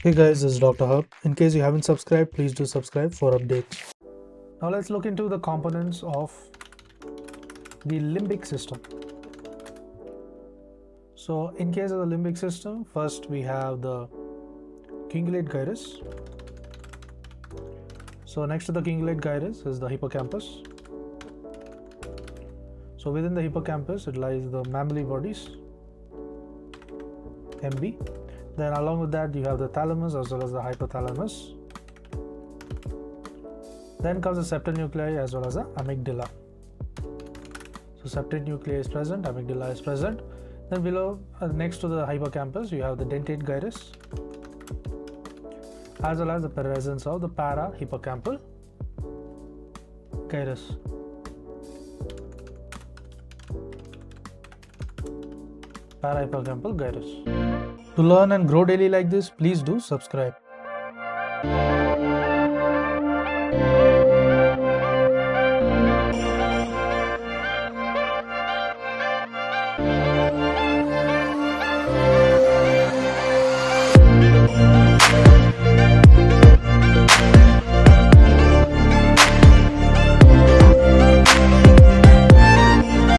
Hey guys, this is Dr. Hub. In case you haven't subscribed, please do subscribe for updates. Now let's look into the components of the limbic system. So in case of the limbic system, first we have the cingulate gyrus. So next to the cingulate gyrus is the hippocampus. So within the hippocampus it lies the mammary bodies, MB. Then along with that you have the thalamus as well as the hypothalamus. Then comes the septal nuclei as well as the amygdala. So septal nuclei is present, amygdala is present. Then below, next to the hippocampus, you have the dentate gyrus as well as the presence of the parahippocampal gyrus. Parahippocampal gyrus. To learn and grow daily like this, please do subscribe.